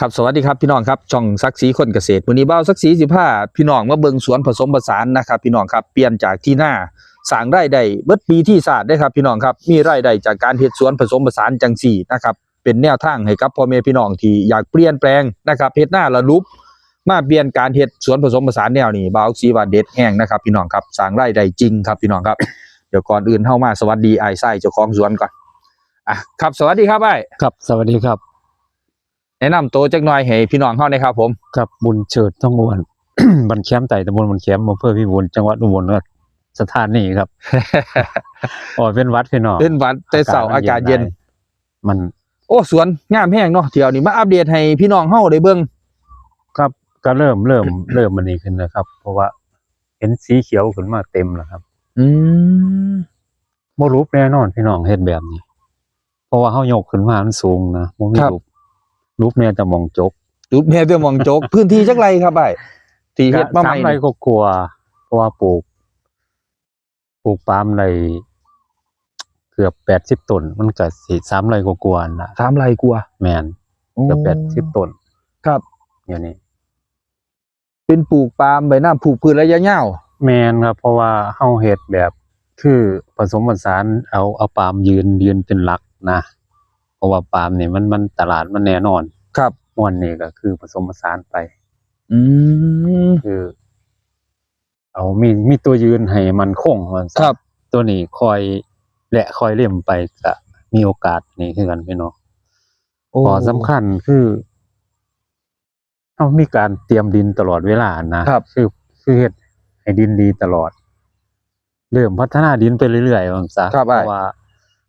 ครับสวัสดีครับพี่น้องครับช่องศักดิ์ศรีคนเกษตรมื้อนี้บ่าวศักดิ์ศรี15พี่น้องมาเบิ่งสวนผสมผสานนะครับพี่น้องครับเปลี่ยนจากที่นาสร้างรายได้เบิดปีที่ศาสตร์ได้ครับพี่น้องครับมีรายได้จากการเฮ็ดสวนผสมผสานจังซี่นะครับเป็นแนวทางให้กับพ่อแม่พี่น้องที่อยากเปลี่ยนแปลงนะครับเฮ็ดนาละลุบมาเปลี่ยนการเฮ็ดสวนผสมผสานแนวนี้บ่าวศักดิ์ศรีว่าเด็ดแห้งนะครับพี่น้องครับสร้างรายได้จริงครับพี่น้องครับเดี๋ยวก่อนอื่นเฮามาสวัสดีอ้ายไส้เจ้าของสวนก่อนครับสวัสดีครับอ้ายครับสวัสดีครับแนะนำตัวจักหน่อยให้พี่น้องเฮาหน่อยครับผมครับบุญเฉิดท่องอ้วน บันแคมไต่ตำบลบันแคมอำเภอพิบูลจังหวัดอุบลราชธานีครับ อ๋อเป็นวัดพี่น้องเป็นวัดแต่เช้าอากาศเย็นมันโอ้สวนงามแห้งเนาะเที่ยวนี้มาอัปเดตให้พี่น้องเฮาได้เบิ่งครับก็เริ่มมันนี้ขึ้นนะครับเพราะว่าเห็นสีเขียวขึ้นมาเต็มแล้วครับบ่รูปแน่นอนพี่น้องเฮ็ดแบบนี้เพราะว่าเฮายกขึ้นมามันสูงนะบ่มีรูปแน่แต่มองจกรูปแม่แต่มองโจกพื้นที่จักไรครับอ้ายที่เฮ็ดมาใหม่3 ไร่กว่าเพราะว่าปลูกปาล์มได้เกือบ80ต้นมันก็สิ3 ไร่กว่าๆน่ะ3 ไร่กว่าแม่นเกือบ80ต้นครับอย่างนี้เป็นปลูกปาล์มใบหน้าปลูกพืชระยะยาวแม่นครับเพราะว่าเฮาเฮ็ดแบบคือผสมผสานเอาปาล์มยืนเป็นหลักนะเพราะว่าปาล์มนี่มันตลาดมันแน่นอนครับม่วนนี่ก็คือผสมผสานไปคือเอามีตัวยืนให้มันคงว่าซั่นครับตัวนี้คอยเล่มไปก็มีโอกาสนี่คือกันพี่น้องข้อสำคัญคือเฮามีการเตรียมดินตลอดเวลานะครับคือเฮ็ดให้ดินดีตลอดเริ่มพัฒนาดินไปเรื่อยๆว่าซั่นเพราะว่า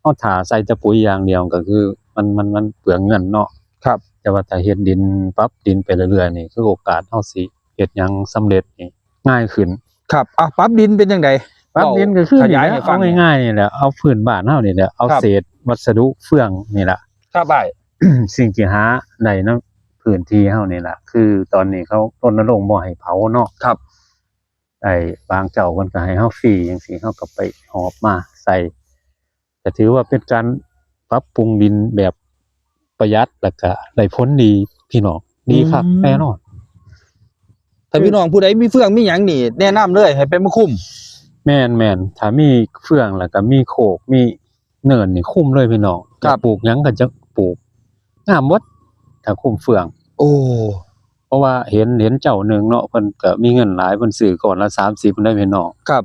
เฮาถ้าใส่แต่ปุ๋ยอย่างเดียวก็คือมันเปลืองเงินเนาะครับแต่ว่าถ้าเฮ็ดดินปรับดินไปเรื่อยๆนี่คือโอกาสเฮาสิเฮ็ดหยังสำเร็จนี่ง่ายขึ้นครับปรับดินเป็นจังได๋ปรับดินก็คือขยายให้ฟังง่ายๆนี่แหละเอาพื้นบ้านเฮานี่แหละเอาเศษวัสดุเฟื่องนี่ล่ะครับอ้าย สิ่งที่หาได้นำพื้นที่เฮานี่ล่ะคือตอนนี้เขารณรงค์บ่ให้เผาเนาะครับบางเจ้าเพิ่นก็ให้เฮาฟรีจังซี่เฮาก็ไปหอบมาใส่ก็ถือว่าเป็นการปรับปรุงดินแบบประหยัดแล้วก็ได้ผลดีพี่น้องดีครับแน่นอนถ้าพี่น้องผู้ใดมีเฟื่องมีหยังนี่แนะนำเลยให้ไปมาคุมแม่นถ้ามีเฟื่องแล้วก็มีโคกมีเนินนี่คุมเลยพี่น้องจะปลูกหยังก็จะปลูกงามหมดถ้าคุมเฟื่องโอ้เพราะว่าเห็นเจ้านึงเนาะเพิ่นก็มีเงินหลายเพิ่นซื้อก่อนละ30เพิ่นได้พี่น้องครับ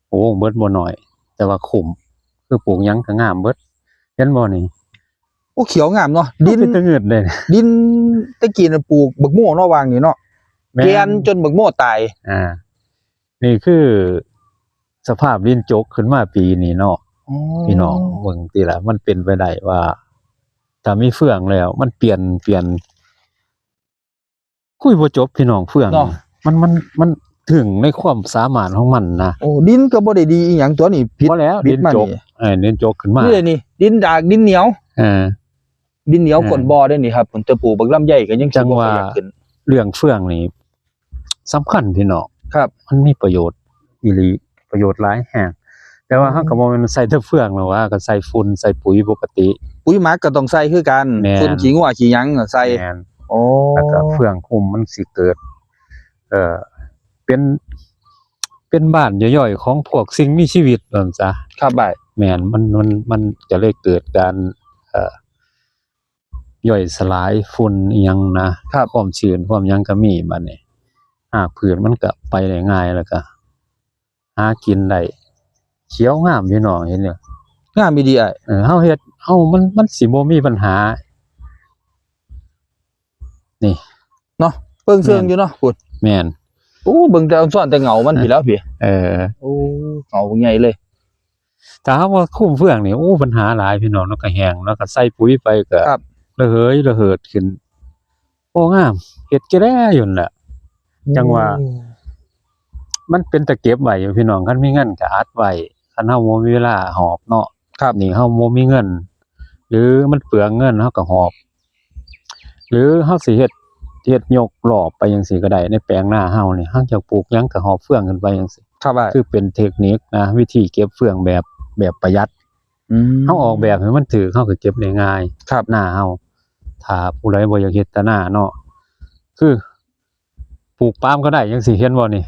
โอ้เบิดบ่น้อยแต่ว่าคุ้มคือปลูกหยังก็งามเบิดเห็นบ่นี่โอ้เขียวงามเนาะดินเป็นตะเงิดเลยดินตะกี้น่ะปลูกบักโม่เนาะวางนี่เนาะเกลียนจนบักโม่ตายนี่คือสภาพดินจกขึ้นมาปีนี้เนาะพี่น้องเบิ่งติล่ะมันเป็นไปได้ว่าถ้ามีเฟื่องแล้วมันเปลี่ยนคุยบ่จบพี่น้องเฟื่องมันถึงในความสามารถของมันนะโอ้ดินก็บ่ได้ดีอีหยังตัวนี้ผิดบ่แล้วดินจกดินจกขึ้นมานี่ดินดากดินเหนียวดินเหนียวฝนบ่ได้นี่ครับผลตะปูบักลำไยก็ยังจังว่าเรื่องเฟื่องนี่สำคัญพี่น้องครับมันมีประโยชน์อีหลีประโยชน์หลายแฮงแต่ว่าเฮาก็บ่แม่นใส่แต่เฟื่องหรอกว่าก็ใส่ฝุ่นใส่ปุ๋ยปกติปุ๋ยหมักก็ต้องใส่คือกันฝุ่นขี้งัวขี้หยังก็ใส่โอ้แล้วก็เฟื่องคุมมันสิเกิดเป็นบ้านย่อยๆของพวกสิ่งมีชีวิตว่าซั่นซะครับบ่ายแม่นมันจะเลยเกิดการย่อยสลายฝุ่นอีหยังนะความชื้นความหยังก็มีบัดนี้หากพืชมันก็ไปได้ง่ายแล้วก็หากินได้เขียวงามพี่น้องเห็นเด้องามอีดีอ้ายเฮาเฮ็ดมันสิบ่มีปัญหานี่เนาะเบิ่งเชิงอยู่เนาะพูดแม่นโอ้เบิ่งแต่ซ่อนแต่เหงามันพี่แล้วพี่โอ้เหงาใหญ่เลยถ้าเฮาว่าคุ้มเฟื่องนี่โอ้ปัญหาหลายพี่น้องแล้วก็แห้งแล้วก็ใส่ปุ๋ยไปก็ระเหยระเหิดขึ้นโอ้งามเฮ็ดจะได้อยู่นั่นแหละจังว่ามันเป็นตะเก็บไว้อยู่พี่น้องคันมีเงินก็อัดไว้คันเฮาบ่มีเวลาหอบเนาะนี่เฮาบ่มีเงินหรือมันเปลืองเงินเฮาก็หอบหรือเฮาสิเฮ็ดยกรอบไปจังซี่ก็ได้ในแปลงนาเฮานี่เฮาจะปลูกหยังก็หอบเฟื่องขึ้นไปจังซี่คือเป็นเทคนิคนะวิธีเก็บเฟื่องแบบประหยัดเฮาออกแบบให้มันถูกเฮาก็เก็บได้ง่ายนาเฮา ถ้าผู้ใดบ่อยากเฮ็ดแต่หน้าเนาะคือปลูกปาล์มก็ได้จังซี่เห็นบ่นี่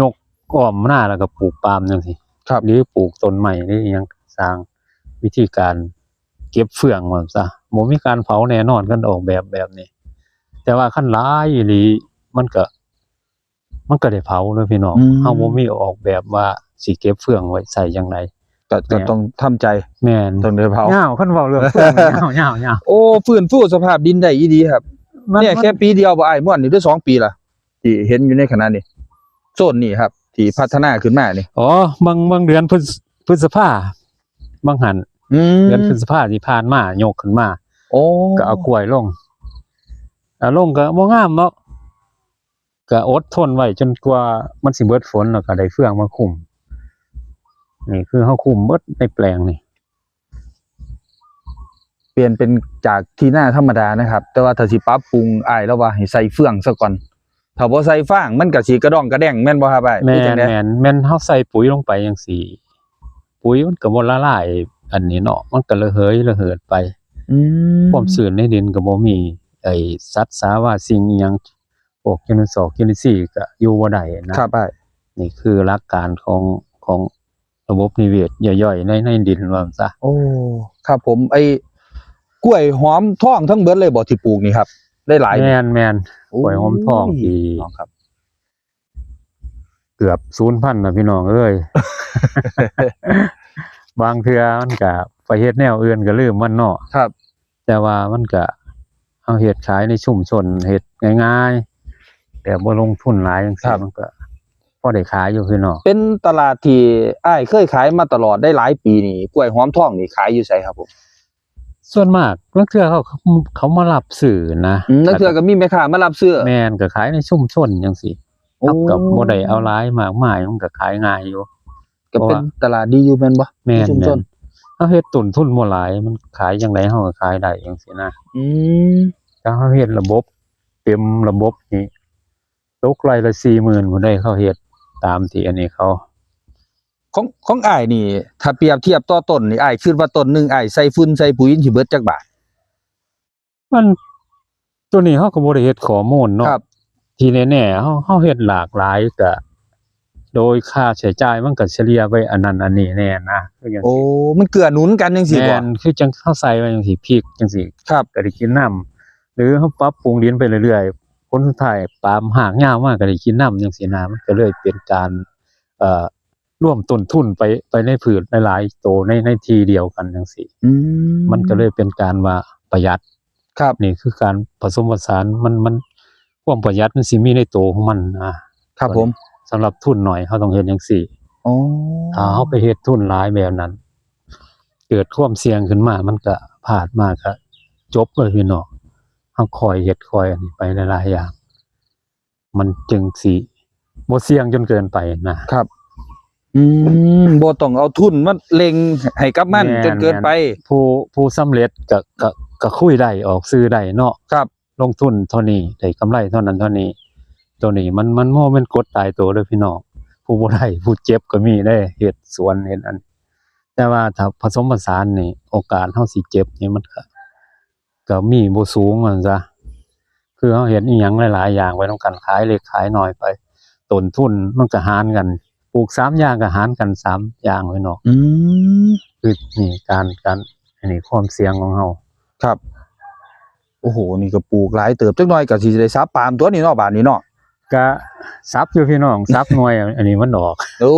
ยกอ้อมหน้าแล้วก็ปลูกปาล์มจังซี่ ครับ หรือปลูกต้นไม้หรืออิหยังสร้างวิธีการเก็บเฟืองว่าซะบ่มีการเผาแน่นอนกันออกแบบนี้ แต่ว่าคันหลายอีหลีมันก็ได้เผาเด้อพี่น้องเฮาบ่มีออกแบบว่าสิเก็บเฟืองไว้ใส่จังได ก็ต้องทำใจ แม่น ต้องได้เผา ยาวคันเว้าเรื่องเฟืองยาว โอ้ฟื้นฟูสภาพดินได้อีดีครับ ๆมัน เนี่ยแค่ปีเดียวบ่อ้ายม่วนนี่ได้2 ปีล่ะที่เห็นอยู่ในขณะนี้โซนนี่ครับ ที่พัฒนาขึ้นมานี่ อ๋อบางเดือนพฤษภาบางหันเดือนพฤษภาที่ผ่านมายกขึ้นมา โอ้ ก็เอากล้วยลงลงก็บ่งามเนาะก็อดทนไว้จนกว่ามันสิเบิดฝนแล้วก็ได้เฟืองมาคุมนี่คือเฮาคุมเบิดในแปลงนี่ เปลี่ยนเป็นจากที่หน้าธรรมดานะครับ แต่ว่าถ้าสิปรับปรุงอ้ายแล้วว่าให้ใส่เฟืองซะก่อนถ้าบ่ใส่ฟางมันก็สิกระดองกระแดงแม่นบ่ครับอ้าย แม่ คือจัง น ได๋ แม่นเฮาใส่ปุ๋ยลงไปจังซี่ปุ๋ยมันก็บ่ละลายอันนี้เนาะมันก็ระเหยไป ความชื้นในดินก็บ่มีไอ้สัตว์สาว่าสิ่งอิหยังพวกจุลินทรีย์ก็อยู่บ่ได้นะครับ อ้าย นี่คือหลักการของระบบนิเวศย่อยๆในดินว่าซะ โอ้ครับผมไอ้กล้วยหอมทองทั้งเบิดเลยบ่ที่ปลูกนี่ครับได้หลาย แม่นกล้วยหอมทองที่ ครับ เกือบ0,000น่ะพี่น้องเอ้ย บางเทื่อมันก็ไปเฮ็ดแนวอื่นก็ลืมมันเนาะ ครับ แต่ว่ามันก็เอาเฮ็ดขายในชุมชนเฮ็ดง่ายๆแต่บ่ลงทุนหลายจังซี่มันก็พอได้ขายอยู่พี่น้อง เป็นตลาดที่อ้ายเคยขายมาตลอดได้หลายปีนี่กล้วยหอมทองนี่ขายอยู่ไสครับผม ส่วนมากบางเทื่อเขามารับซื้อนะ แล้วเทื่อก็มีแม่ค้ามารับซื้อ แม่นก็ขายในชุมชนจังซี่ โอ้ เอาก็บ่ได้เอาหลายมากมายมันก็ขายง่ายอยู่ ก็เป็นตลาดดีอยู่แม่นบ่ แม่น ชุมชน เฮาเฮ็ดต้นทุนบ่หลายมันขายจังไดเฮาก็ขายได้จังซี่นะ อืม ถ้าเฮาเฮ็ดระบบเต็มระบบนี่ตกไร่ละ40,000บ่ได้เขาเฮ็ดตามที่อันนี้เขา ของอ้ายนี่ ถ้าเปรียบเทียบต่อต้นนี่อ้ายคิดว่าต้นหนึงอ้ายใส่ฝุ่นใส่ปุ๋ยสิเบิดจักบาท มันตัวนี้เฮาก็บ่ได้เฮ็ดข้อมูลเนาะ ครับ ที่แน่ๆเฮาเฮ็ดหลากหลายก็โดยค่าใช้จ่ายมันก็เฉลี่ยไว้อันนั้นอันนี้แน่นะคือจัง โอ้ ซี่ มันเกื้อหนุนกันจังซี่บ่ แม่นคือจังเฮาใส่ไว้จังซี่พริกจังซี่ ครับ ก็ได้กินน้ำหรือเฮาปรับปรุงดินไปเรื่อยๆผลสุดท้ายปาล์มหากยาวมาก็ได้กินน้ำจังซี่นะมันก็เลยเป็นการร่วมต้นทุนไปในพืชหลายๆโตในทีเดียวกันจังซี่ อื มันก็เลยเป็นการว่าประหยัด ครับ นี่คือการผสมผสานมันความประหยัดมันสิมีในตัวของมันนะครับ ผม สำหรับทุนหน่อยเฮาต้องเฮ็ดจังซี่ อ๋อ ถ้าเฮาไปเฮ็ดทุนหลายแบบนั้น เกิดความเสี่ยงขึ้นมามันก็พลาดมาก็จบเลยพี่น้องเฮาคอยเฮ็ดคอยอันนี้ไปหลายๆอย่างมันจึงสิบ่เสี่ยงจนเกินไปนะครับ บ่ต้องเอาทุนมาเล็งให้กับมัน แม่น จนเกินไป ผู้สำเร็จก็คุยได้ออกสื่อได้เนาะ ครับ ลงทุนเท่านี้ได้กำไรเท่านั้นเท่านี้ตัวนี้มันบ่แม่นกดตายตัวเด้อพี่น้องผู้บ่ได้ผู้เจ็บก็มีได้เฮ็ดสวนเฮ็ดอัน แต่ว่าถ้าผสมผสานนี่โอกาสเฮาสิเจ็บนี่มันก็มีบ่สูงว่าซั่นซะคือเฮาเฮ็ดอีหยังหลายๆอย่างไว้นำกันขายเล็กขายน้อยไปต้นทุนมันก็หารกันปลูก3อย่างก็หารกัน3อย่างไว้เนาะ อืม คือนี่การอันนี้ความเสี่ยงของเฮา ครับ โอ้โห นี่ก็ปลูกหลายเติบจักหน่อยก็สิได้ซับปาล์มตัวนี้เนาะบาดนี้เนาะ ก็ซับอยู่พี่น้องซับหน่วยอันนี้มันออก โอ้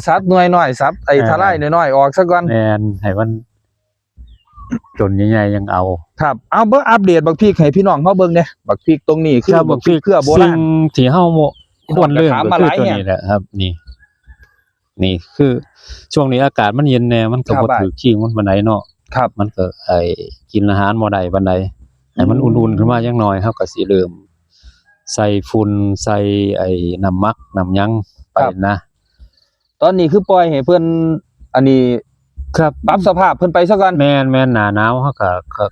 ซับหน่อยน้อยซับไอ้ทลายน้อยๆออกซะก่อน แม่นให้มันจนใหญ่ๆยังเอา ครับ เอาเบิ่งอัปเดตบักพริกให้พี่น้องเฮาเบิ่งเด้บักพริกตรงนี้คือบักพริกเครือโบรา สิ่ ณ งที่เฮาควรเริ่ม ถาม ก็ มา คือ หลาย ตัว แห่ง นี้แหละครับ นี่คือช่วงนี้อากาศมันเย็นแน่มันก็ ครับ บ่ถือขี้มันปานใดเนาะ ครับ มันก็กินอาหารบ่ได้ปานใดให้มันอุ่นๆขึ้นมาจังหน่อยเฮาก็สิเริ่มใส่ฝุ่นใส่น้ำมักน้ำหยังไปนะ ตอนนี้คือปล่อยให้เพิ่นอันนี้ ครับ ปรับสภาพเพิ่นไปซะก่อน แม่นหน้าหนาวเฮาก็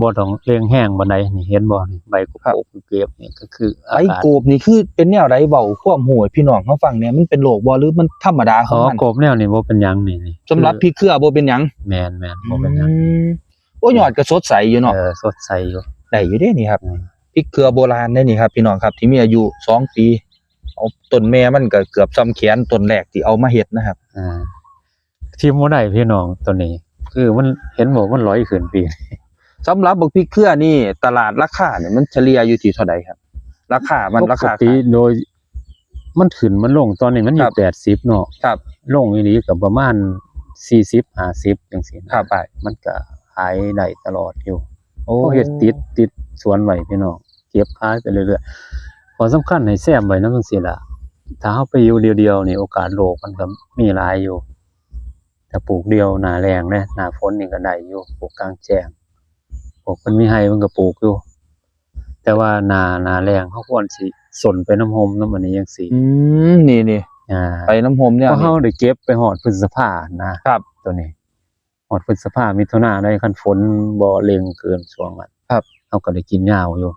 บ่ต้องเร่งแห้งปานใดนี่เห็นบ่นี่ใบก ครับ บๆเก็บนี่ก็คืออา ไอ้ กาศ โกบนี่คือเป็นแนวใดเว้าความรู้ให้พี่น้องเฮาฟังเนี่ยมันเป็นโรคบ่หรือมันธรรมดาของมัน กบแนวนี้บ่เป็นหยังนี่ สำหรับพริกเครือบ่เป็นหยัง แม่นบ่เป็นหยัง อืม โอ้ยอดก็สดใสอยู่เนาะ สดใสอยู่ ได้อยู่เด้นี่ครับ อืม พริกเครือโบราณได้นี่ครับพี่น้องครับที่มีอายุ2 ปีเอาต้นแม่มันก็เกือบซ้ำแขนต้นแรกที่เอามาเฮ็ดนะครับ ที่บ่ได้พี่น้องตัวนี้ คือมันเห็นบอกมัน100ขึ้นปี สำหรับบักพริกเครือนี่ตลาดราคาเนี่ยมันเฉลี่ยอยู่ที่เท่าใดครับ ราคามันรา ป คาก ติโดยมันขึ้นมันลงตอนนี้มันอยู่80เนาะ ครับ ลงอีหลีก็ประมาณ40 50จังซี่นะครับ ไป มันก็ขายได้ตลอดอยู่ โอ้ เขาเฮ็ดติดสวนไว้พี่น้องเก็บขายไปเรื่อยๆขอสำคัญให้แซมไว้นำจังซี่ล่ะถ้าเฮาไปอยู่เดียวๆนี่โอกาสโรคมันก็มีหลายอยู่ถ้าปลูกเดียวหน้าแล้งนะหน้าฝนนี่ก็ได้อยู่ปลูกกลางแจ้งปลูกมันมีไร่มันก็ปลูกอยู่แต่ว่าหน้าแล้งเฮาควรสิสนไปน้ำหมน้ำอันนี้จังซี่ นี่ ไปน้ำหอมเนี่ย เพราะเฮาได้เก็บไปฮอดพฤษภานะครับตัวนี้ฮอดพฤษภามิถุนาได้คันฝนบ่เร่งเกินช่วงนั้นเฮาก็ได้กินยาวอยู่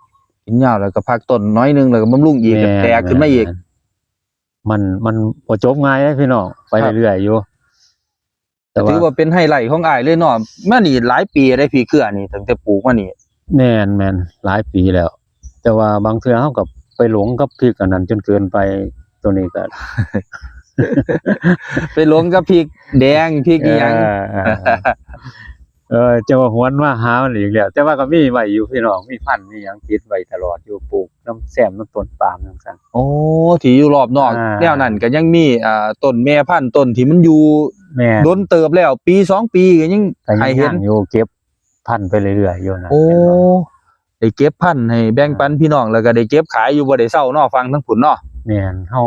กินยาวแล้วก็พักต้นน้อยนึงแล้วก็บำรุงอีกก็แตกขึ้นมาอีก มันบ่จบง่ายเด้พี่น้องไป ครับ เรื่อยๆอยู่ แต่ ถือ ว่า ว่าเป็นไฮไลท์ของอ้ายเลยเนาะมานี่หลายปีได้พี่เครือนี่ตั้งแต่ปลูกมานี่ แม่นหลายปีแล้ว แต่ว่าบางเทื่อเฮาก็ไปหลงกับพริกอันนั้นจนเกินไปตัวนี้ก็ ไปลงกับพริกแดงพริกอีหยัง จะว่าหวนมาหามันอีกแล้วแต่ว่าก็มีไว้อยู่พี่น้องมีพันธุ์มีหยังติดไว้ตลอดอยู่ปลูกน้ำแซมน้ำต้นปาล์มจังซั่น โอ้ที่อยู่รอบนอก อ่า แนวนั้นก็ยังมีต้นแม่พันธุ์ต้นที่มันอยู่ แม่น โดนเติบแล้วปี2 ปีก็ยัง ก็ยั ให้ ง เห็ ย่าน งอยู่เก็บพันธุ์ไปเรื่อยๆอยู่นะ โอ้ได้เก็บพันธุ์ให้แบ่งปันพี่น้องแล้วก็ได้เก็บขายอยู่บ่ได้เซาเนาะฟังทั้งผุนเนาะ แม่นเฮา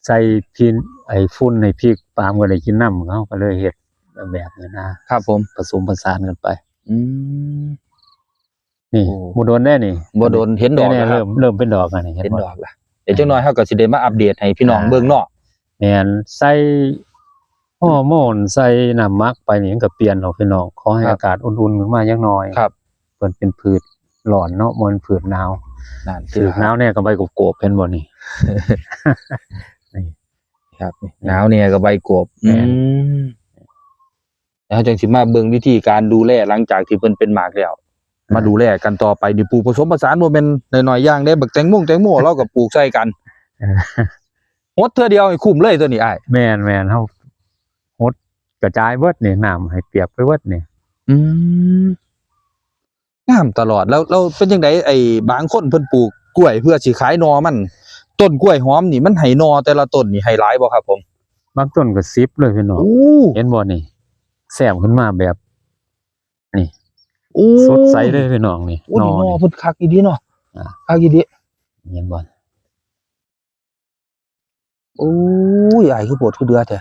ใส่พินไอ้ฝุ่นในพริกปาล์มก็ได้กินน้ำเฮาก็เลยเฮ็ดแบบนี้นะครับ ผม ผสมผสานกันไป อืม นี่ โอ้ บ่โดนแน่นี่ บ่โดนเห็นดอก แน่ แล้ว ๆ ครั เริ่ บ มเป็นดอกแล้วนี่ เห็น บ่ ดอกแล้วเดี๋ยวจังน้อยเฮาก็สิได้มาอัปเดตให้พี่น้องเบิ่งเนาะ แม่นใส่ฮอร์โมนใส่น้ำหมักไปนี่มันก็เปลี่ยนแล้วพี่น้องขอให้ ครับ อากาศอุ่นๆขึ้นมาจักหน่อย ครับ เพิ่นเป็นพืชร้อนเนาะบ่แม่นพืชหนาว นั่น พืชหนาวแน่ก็ใบโกบๆเห็นบ่นี่ นี่ ครับนี่หนาวเนี่ยก็ใบกบ แม่น แล้วจังสิมาเบิ่งวิธีการดูแลหลังจากที่เพิ่นเป็นหมากแล้วมาดูแลกันต่อไปนี่ปลูกผสมผสานบ่แม่นน้อยๆอย่างเด้บักแตงโมเราก็ปลูกใส่กันหดเทื่อเดียวให้คุ้มเลยตัวนี้อ้าย แม่นเฮาหดกระจายเบิดนี่น้ำให้เปียกไปเบิดนี่ อืมงามตลอดแล้วเป็นจังไดไอ้บางคนเพิ่นปลูกกล้วยเพื่อสิขายหนอมันต้นกล้วยหอมนี่มันให้หนอแต่ละต้นนี่ให้หลายบ่ครับผม บางต้นก็10เลยพี่น้อง โอ้ เห็นบ่นี่แซมขึ้นมาแบบ โอ้ สดใสเลยพี่น้องนี่ โอ้นี่หนอ นี่ เพิ่นคักอีดีเนาะ อ่า คักอีดี เห็นบ่ โอ้ยอ้ายคือโปวดคือเดือแท้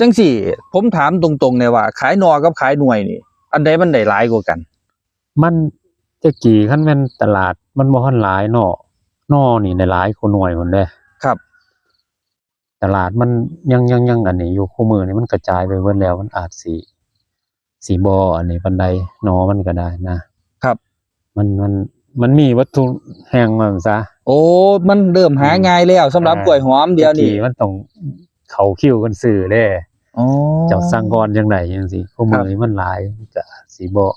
จังสี่ ผมถามตรงๆเนี่ยว่า ขายหนอกับขายหน่วยนี่ อันใดมันได้หลายกว่ากัน มันจะกี่คันแม่นตลาดมันบ่ทันหลายเนาะนอนี่ได้หลายกว่าหน่วยพุ่นเด้ ครับ ตลาดมันยังอันนี้อยู่คู่มือนี่มันกระจายไปเบิดแล้วมันอาจสิบ่อันนี้ปานใดหนอมันก็ได้นะครับ มันมีวัตถุแห่งมันซะ โอ้ มันเริ่มหาง่ายแล้วสำหรับกล้วยหอมเดียวนี่ ตะกี้มันต้องเข้าคิวกันซื้อเด้ อ๋อ เจ้าสั่งก่อนจังไดจังซี่คู่มื ครั อบ นี้มันหลายมันก็สิบ่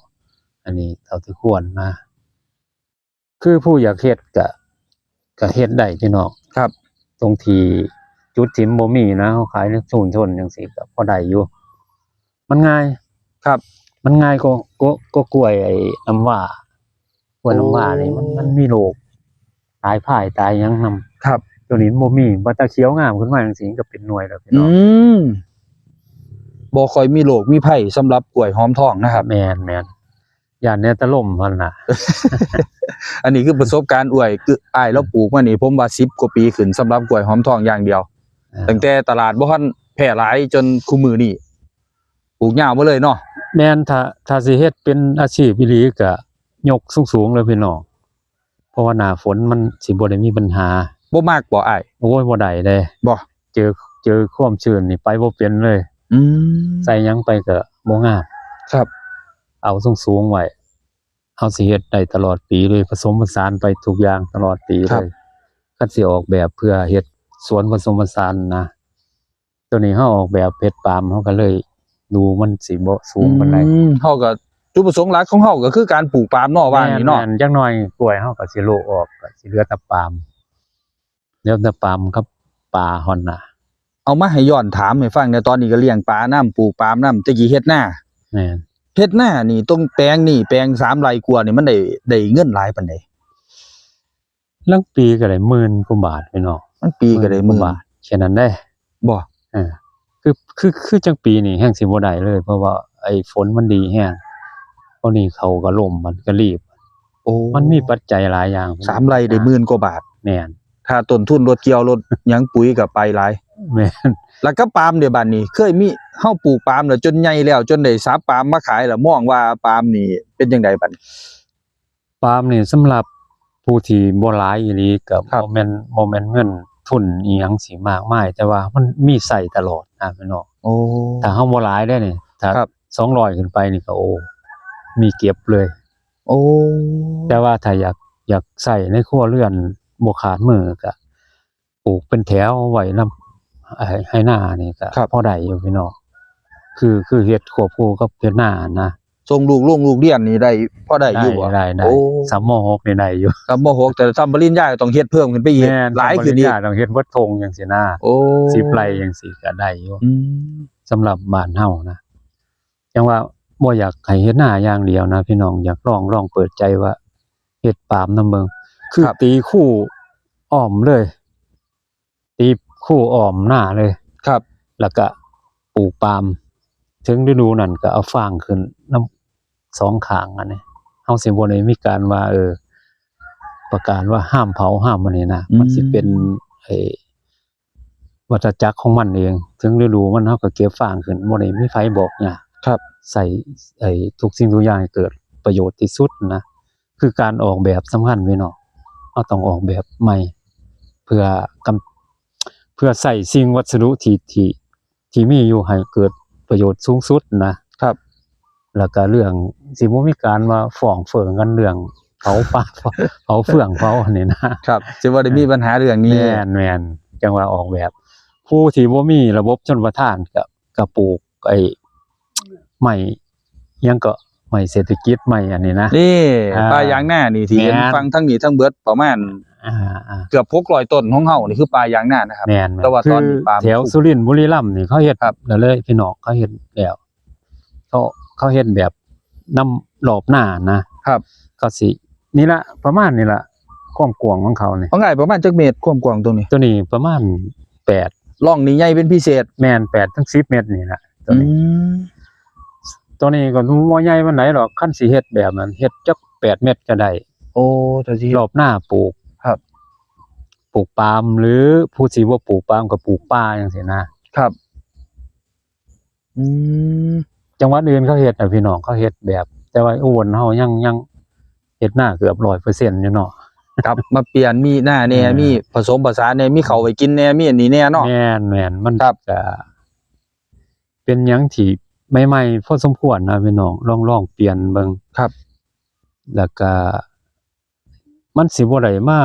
อันนี้เท่าที่ควรนะ คือผู้อยากเฮ็ดก็เฮ็ดได้พี่น้อง ครับ ตรงที่จุดที่บ่มีนะเขาขายในชุมชนจังซี่ก็พอได้อยู่ มันง่าย ครับ มันง่ายก็กล้วยไอ้น้ำว้ากล้วยน้ำว้านี่มันมีโรคตายพ่ายตายหยังนำ ครับ ตัวนี้บ่มีบ่ตาเขียวงามขึ้นมาจังซี่ก็เป็นหน่วยแล้วพี่น้อง มบ่ค่อยมีโรคมีภัยสำหรับกล้วยหอมทองนะครับ แม่นย่านแนตะล่มหั่นน่ะ อันนี้คือประสบการณ์อวยคืออ้ายเราปลูกมานี่ผมว่า10 กว่าปีขึ้นสำหรับกล้วยหอมทองอย่างเดียว ตั้งแต่ตลาดบ่ทันแพร่หลายจนคุมื้อนี้ปลูกยาวมาเลยเนาะ แม่นถ้าสิเฮ็ดเป็นอาชีพอีหลีก็ยกสูงๆเลยพี่น้องเพราะว่าหน้าฝนมันสิบ่ได้มีปัญหา บ่มากบ่อ้าย โอ้ยบ่ได้เด้ บ่ เจอความชื้นนี่ไปบ่เป็นเลย อืม ใส่หยังไปก็บ่งาม ครับ เอาสูงๆไว้เอาสิเฮ็ดได้ตลอดปีเลยผสมผสานไปทุกอย่างตลอดปีเลยคันสิออกแบบเพื่อเฮ็ดสวนผสมผสานนะตัวนี้เฮาออกแบบเพชรปาล์มเฮาก็เลย ดูมันสิบ่สูงปานใด เฮาก็จุดประสงค์หลักของเฮาก็คือการปลูกปาล์มเนาะว่านี่เนาะ แม่นจักหน่อยกล้วยเฮาก็สิโละออกก็สิเหลือแต่ปาล์มเหลือแต่ปาล์มกับปลาฮอนน่ะ เอามาให้ย้อนถามให้ฟังเนี่ยตอนนี้ก็เลี้ยงปลาน้ำปลูกปาล์มน้ำตะกี้เฮ็ดนา แม่น เฮ็ดนานี่ตรงแปลงนี่แปลง3 ไร่กว่านี่มันได้เงินหลายปานใด ลางปีก็ได้10,000 กว่าบาทพี่น้อง มันปีก็ได้หมื่น บาทแค่นั้นได้ บ่ เออคือจังปีนี้แฮงสิบ่ได้เลย เพราะว่าไอ้ฝนมันดีแฮงพอนี้เขาก็ล่มมันก็รีบ โอ้ มันมีปัจจัยหลายอย่าง 3 ไร่ได้หมื่นกว่าบาท แม่น ค่าต้นทุนรถเกี่ยวรถหยังปุ๋ยก็ไปหลาย แม่น แล้วก็ปาล์มเดี๋ยวบัดนี้เคยมีเฮาปลูกปาล์มแล้วจนใหญ่แล้วจนได้สับปาล์มมาขายแล้วมองว่าปาล์มนี่เป็นจังไดบัดนี้ ปาล์มนี่สำหรับผู้ที่บ่หลายอีหลีก็ ครับ บ่แม่นเงินทุนอีหยังสิมากมาย แต่ว่ามันมีใช้ตลอดนะพี่น้อง โอ้ ถ้าเฮาบ่หลายได้นี่ถ้า ครับ 200ขึ้นไปนี่ก็โอ้มีเก็บเลย โอ้ แต่ว่าถ้าอยากใส่ในครัวเรือนบ่ขาดมือก็ปลูกเป็นแถวไว้นำให้หน้านี่ก็พอได้อยู่พี่น้องคือเฮ็ดควบคู่กับเฮ็ดนานะ ส่งลูกลูกเรียนนี่ได้พอได้อยู่บ่ ได้ โอ้ สามม6นี่ได้อยู่ กับม6แต่ทำปริญญาก็ต้องเฮ็ดเพิ่มขึ้นไปอีก แม่น หลายขึ้นอีก ปริญญาต้องเฮ็ดเบิดทงจังซี่นะ โอ้ 10 ไร่จังซี่ก็ได้อยู่ อืม สำหรับบ้านเฮานะจังว่าบ่อยากให้เฮ็ดนาอย่างเดียวนะพี่น้องอยากลองเปิดใจว่าเฮ็ดปาล์มนำเบิ่งคือตีคู่อ้อมเลย ตีคู่อ้อมหน้าเลย ครับ แล้วก็ปลูกปาล์มถึงฤดูนั้นก็เอาฟางขึ้นน้ำ2ข้างอันนี้เฮาสิบ่ได้มีการว่าประกาศว่าห้ามเผาห้ามอันนี้นะมันสิเป็นวัฏจักรของมันเองถึงฤดูมันเฮาก็เก็บฟางขึ้นบ่ได้มีไฟบอกหยัง ครับ ใส่ทุกสิ่งทุกอย่างให้เกิดประโยชน์ที่สุดนะคือการออกแบบสำคัญพี่น้องเฮาต้องออกแบบใหม่เพื่อใส่สิ่งวัสดุที่มีอยู่ให้เกิดประโยชน์สูงสุดนะครับ แล้วก็เรื่องสิบ่มีการว่าฟ้องเฟิงกันเรื่องเผาป่า เผาเฟืองเผาอันนี้นะครับ สิบ่ได้มีปัญหาเรื่องนี้ แม่นจังว่าออกแบบผู้ที่บ่มีระบบชนประทานก็ปลูกไม้ยังก็ไม้เศรษฐกิจไม้อันนี้นะ นี่ป่ายางนานี่ที่เห็น แม่น ฟังทั้งนี้ทั้งเบิดประมาณ เกือบ600ต้นของเฮานี่คือป่ายางนานะครับ แม่น แต่ว่าตอนนี้ปาล์ม แถวสุรินทร์บุรีรัมย์นี่เขาเฮ็ด ครับ แล้วเลยพี่น้องเขาเฮ็ดแล้วเขาเฮ็ดแบบนำรอบหน้านะครับ ก็สินี่ละประมาณนี่ละความกว้างของเขานี่ เอาง่ายประมาณจักเมตรความกว้างตรงนี้ ตัวนี้ประมาณ8ร่องนี้ใหญ่เป็นพิเศษ แม่น8ถึง10 เมตรนี่ล่ะตัว อื นี้ ม ตัวนี้ก็บ่ใหญ่ปานใดหรอกคันสิเฮ็ดแบบนั้นเฮ็ดจัก8 เมตรก็ได้ โอ้ถ้าสิ รอบหน้าปลูก ครับ ปลูกปาล์มหรือผู้สิบ่ปลูกปาล์มก็ปลูกป่าจังซี่นะครับ อืม จังหวัดอื่นเขาเฮ็ดพี่น้องเขาเฮ็ดแบบ แต่ว่าอุบลเฮายังเฮ็ดหน้าเกือบ 100% อยู่เนาะ กลับมาเปลี่ยนมีหน้าแน่มีผสมผสานแน่มีเข้าวไว้กินแน่มีอันนี้แน่เนาะ แม่นมัน ครับ ก็เป็นหยังที่ใหม่ๆพอสมควรนะพี่น้องลองเปลี่ยนเบิ่ง ครับ แล้วก็มันสิบ่ได้มา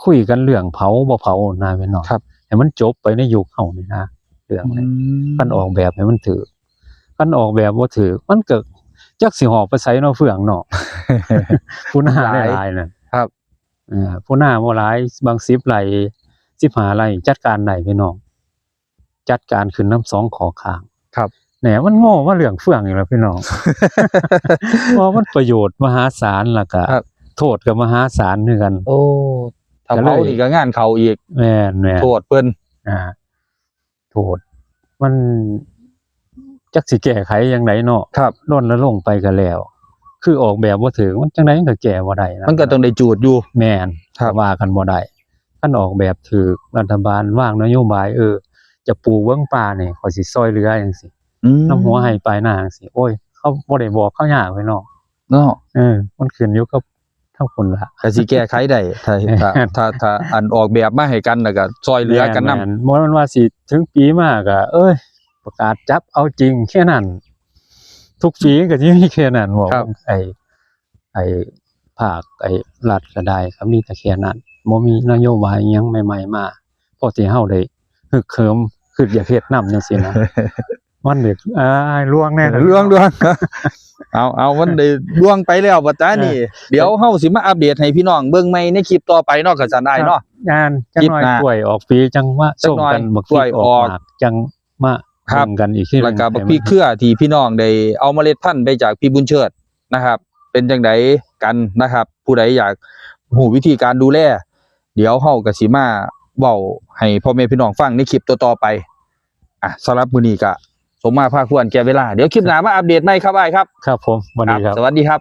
คุยกันเรื่องเผาบ่เผานะพี่น้อง ครับ ให้มันจบไปในยุคเฮานี่นะเรื่องนี้มันออกแบบให้มันถูกมันออกแบบบ่ถูกมันก็จักสิหอบไปไสเนาะเฟืองเนาะ ผู้หน้าหลายๆน่ะ ครับ ผู้หน้าบ่หลายบาง10 ไร่15 ไร่จัดการได้พี่น้องจัดการขึ้นน้ำ2ขอข้าง ครับ แหนมันโง่ว่าเรื่องเฟืองอีกแล้วพี่น้อง เพราะมันประโยชน์มหาศาลแล้วก็ ครับ โทษก็มหาศาลคือกัน โอ้ถ้า ก็เลย เผานี่ก็งานเขาอีก แม่น โทษเพิ่น โทษมันจักสิแก้ไขจังไดเนาะ ครับ รณรงค์ไปก็แล้ว คือออกแบบบ่ถึงมันจังไดมันก็แก้บ่ได้นะ มันก็ต้องได้จูดอยู่ แม่น ครับ ว่ากันบ่ได้คันออกแบบถูกรัฐบาลวางนโยบายจะปลูกเบิ่งป่านี่ขอยสิซอยเหลือจังซี่ น้ำหัวให้ปลายหน้าจังซี่โอ้ยเขาบ่ได้บอกเขายากไว้เนาะ เนาะ มันขึ้นอยู่กับทั้งคนละ ก็สิแก้ไขได้ถ้าอันออกแบบมาให้กันแล้วก็ซอยเหลือกันนำ แม่บ่มันว่าสิถึงปีมาก็ประกาศจับเอาจริงแค่นั้น ทุกปีก็สิมีแค่นั้นบ่ ครับ ไอ้ภาครัฐก็ได้ก็มีแต่แค่นั้นบ่มีนโยบายอิหยังใหม่ๆมาพอสิเฮาได้ฮึกเหิมคืออยากเฮ็ดนำจังซี่นะ มันเด็กล่วงแน่เลย ล่วง เอามันได้ล่วงไปแล้วบัดนี้นี่เดี๋ยวเฮาสิมาอัปเดตให้พี่น้องเบิ่งใหม่ในคลิปต่อไปเนาะก็สันได้เนาะ งานจังหน่อย คลิปหน้าก ล้วยออกปีจังมา จัก ส่ง หน่อย กันบัก กล้วย อ อ อ อก ก หมากจังมา ครับ ส่งกันอีกทีห แล้ว นึ่ง ก็บักพริกเครือที่พี่น้องได้เอาเมล็ดพันธุ์ไปจากพี่บุญเชิดนะครับ เป็นจังไดกันนะครับ ผู้ใดอยากรู้วิธีการดูแลเดี๋ยวเฮาก็สิมาเว้าให้พ่อแม่พี่น้องฟังในคลิปต่อๆไปสำหรับมื้อนี้ก็สมมาภาคควรแก่เวลาเดี๋ยวคลิปหน้ามาอัปเดตใหม่ครับอ้ายครับ ครับผมวันนี้ครับ สวัสดีครับ